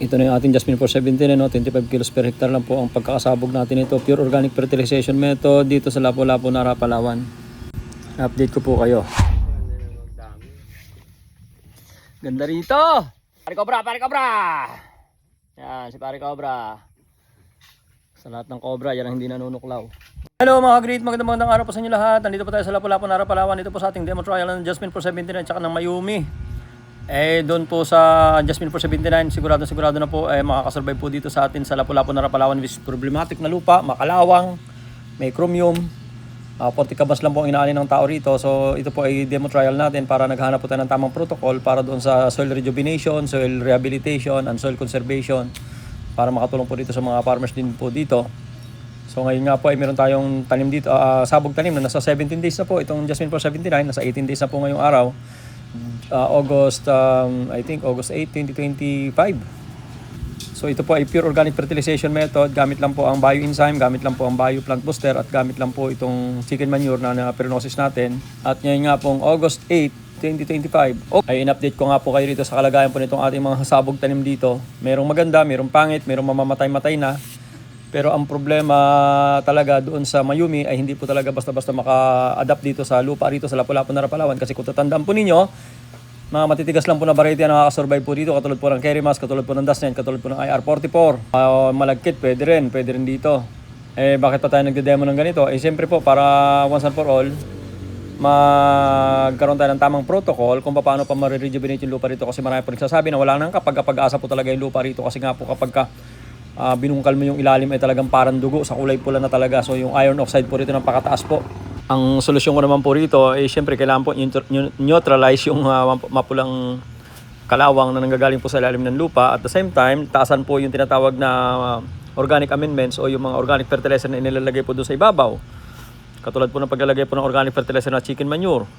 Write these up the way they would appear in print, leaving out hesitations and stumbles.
Ito na yung ating Jasmine 417, 25 kilos per hectare lang po ang pagkakasabog natin ito. Pure organic fertilization method dito sa Lapu-Lapu, Nara, Palawan. Update ko po kayo. Ganda rito! Pare Cobra! Pare Cobra! Yan, si Pare Cobra. Sa lahat ng Cobra, yan ang hindi nanunuklaw. Hello mga great, magandang araw po sa inyo lahat. Nandito po tayo sa Lapu-Lapu, Nara, Palawan. Dito po sa ating demo trial ng Jasmine 417 at saka ng Mayumi. Doon po sa Jasmine 479, sigurado na po makakasurvive po dito sa atin sa Lapu-Lapu, Nara, Palawan, which is problematic na lupa, makalawang, may chromium. 40 kabas lang po ang inaani ng tao rito. So ito po ay demo trial natin para naghahanap po tayo ng tamang protocol para doon sa soil rejuvenation, soil rehabilitation, and soil conservation para makatulong po dito sa mga farmers din po dito. So ngayon nga po ay meron tayong tanim dito, sabog tanim na nasa 17 days na po itong Jasmine 479, nasa 18 days na po ngayong araw. August 8, 2025. So ito po ay pure organic fertilization method. Gamit lang po ang bioenzyme, gamit lang po ang bio plant booster, at gamit lang po itong chicken manure na pernosis natin. At ngayon nga pong August 8, 2025, ay in-update ko nga po kayo dito sa kalagayan po nitong ating mga sabog tanim dito. Merong maganda, merong pangit, merong mamamatay-matay na. Pero ang problema talaga doon sa Mayumi ay hindi po talaga basta-basta maka-adapt dito sa lupa rito sa Lapu-Lapu, Nara, Palawan. Kasi kung tatandaan po ninyo, mga matitigas lang po na variety na nakakasurvive po dito, katulad po ng Kerimas, katulad po ng Dasnen, katulad po ng IR44. Malagkit, pwede rin dito. Bakit pa tayo nagde-demo ng ganito? Siyempre po, para once and for all, magkaroon tayo ng tamang protocol kung paano pa ma-rejuvenate yung lupa rito. Kasi marami po nagsasabi na wala nang kapag-asa po talaga yung lupa rito. Kasi nga po kapag binungkal mo yung ilalim ay talagang parang dugo, sa kulay pula na talaga. So yung iron oxide po rito ng pakataas po. Ang solusyon ko naman po rito ay siyempre kailangan po neutralize yung mapulang kalawang na nanggagaling po sa ilalim ng lupa. At the same time, taasan po yung tinatawag na organic amendments o yung mga organic fertilizer na inilalagay po doon sa ibabaw. Katulad po ng paglalagay po ng organic fertilizer na chicken manure.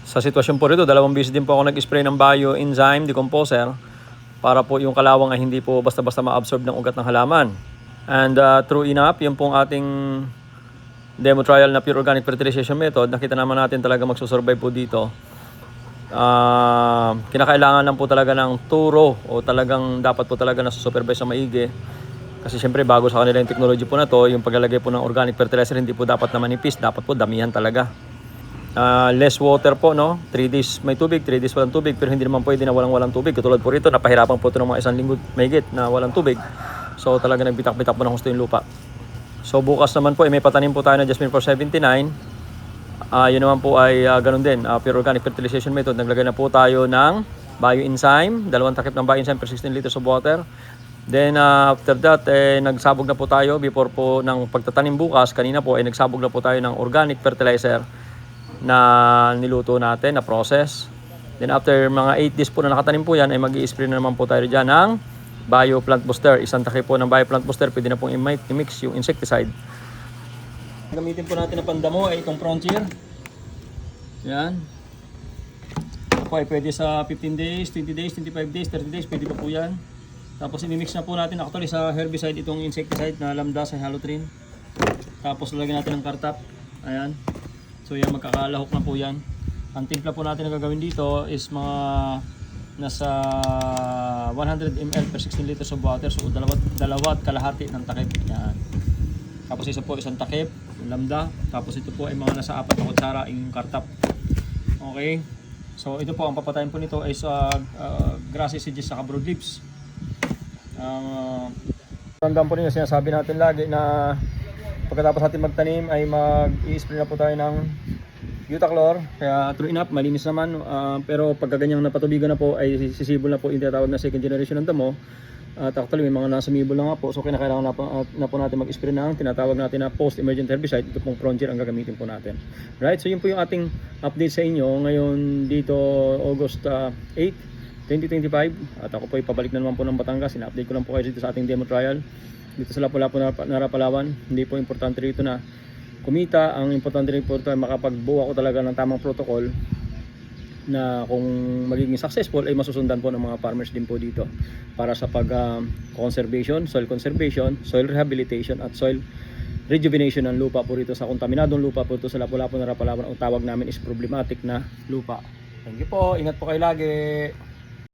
Sa sitwasyon po rito, 2 beses din po ako nag-spray ng bioenzyme decomposer para po yung kalawang ay hindi po basta-basta ma-absorb ng ugat ng halaman. And true enough, yung pong ating demo trial na pure organic fertilization method, nakita naman natin talaga magsusurvive po dito. Kinakailangan lang po talaga ng turo o talagang dapat po talaga nasusupervise sa maigi. Kasi syempre bago sa kanila yung technology po na to, yung paglalagay po ng organic fertilizer hindi po dapat na manipis, dapat po damihan talaga. Less water po, no? 3 days may tubig, 3 days walang tubig, pero hindi naman pwede na walang tubig. Katulad po rito, napahirapan po ito ng mga 1 linggo mahigit na walang tubig. So talaga nagbitak-bitak po ng gusto yung lupa. So bukas naman po ay may patanim po tayo ng Jasmine 479. Yun naman po ay ganun din, pure organic fertilization method. Naglagay na po tayo ng bioenzyme, 2 takip ng bioenzyme per 16 liters of water. Then after that, nagsabog na po tayo before po ng pagtatanim bukas. Kanina po ay nagsabog na po tayo ng organic fertilizer na niluto natin, na process. Then after mga 8 days po na nakatanim po yan, ay mag-i-spray na naman po tayo dyan ng bio plant booster. 1 takip po ng bio plant booster, pwede na pong i-mix yung insecticide. Gamitin po natin na pandamo ay itong Frontier. Yan. Ito po ay pwede sa 15 days, 20 days, 25 days, 30 days, pwede pa po yan. Tapos i-mix na po natin actually sa herbicide itong insecticide na Lambda sa Halotrin. Tapos lagyan natin ng Kartap. Ayan. So yan, magkakalahok na po yan. Ang timpla po natin na gagawin dito is mga nasa 100 ml per 16 liters of water. So dalawa at kalahati ng takip. Yan. Tapos isa po isang takip, yung Lambda. Tapos ito po ay mga nasa 4 na kutsara yung Kartap. Okay. So ito po ang papatayin po nito ay sa grassy sedges sa broadleaves. Tandaan po ninyo, sinasabi natin lagi na pagkatapos natin magtanim ay mag-i-spray na po tayo ng Butachlor. Kaya true enough, malinis naman, pero pagkaganyang napatubigan na po ay sisibol na po yung tinatawag na second generation ng damo. At actually may mga nasumibol na nga po, so kinakailangan na po natin mag-spray ng tinatawag natin na post-emergent herbicide. Ito pong Frontier ang gagamitin po natin. Right, so yun po yung ating update sa inyo ngayon dito August 8, 2025. At ako po ay pabalik na naman po ng Batangas. Ina-update ko lang po kayo dito sa ating demo trial dito sa Lapu-Lapu, Nara, Palawan. Hindi po importante rito na kumita. Ang importante rin po ito ay makapagbuo ako talaga ng tamang protocol na kung magiging successful ay masusundan po ng mga farmers din po dito para sa pag soil conservation, soil rehabilitation at soil rejuvenation ng lupa po rito sa kontaminadong lupa po ito sa Lapu-Lapu, Nara, Palawan. Ang tawag namin is problematic na lupa. Thank you po. Ingat po kayo lagi.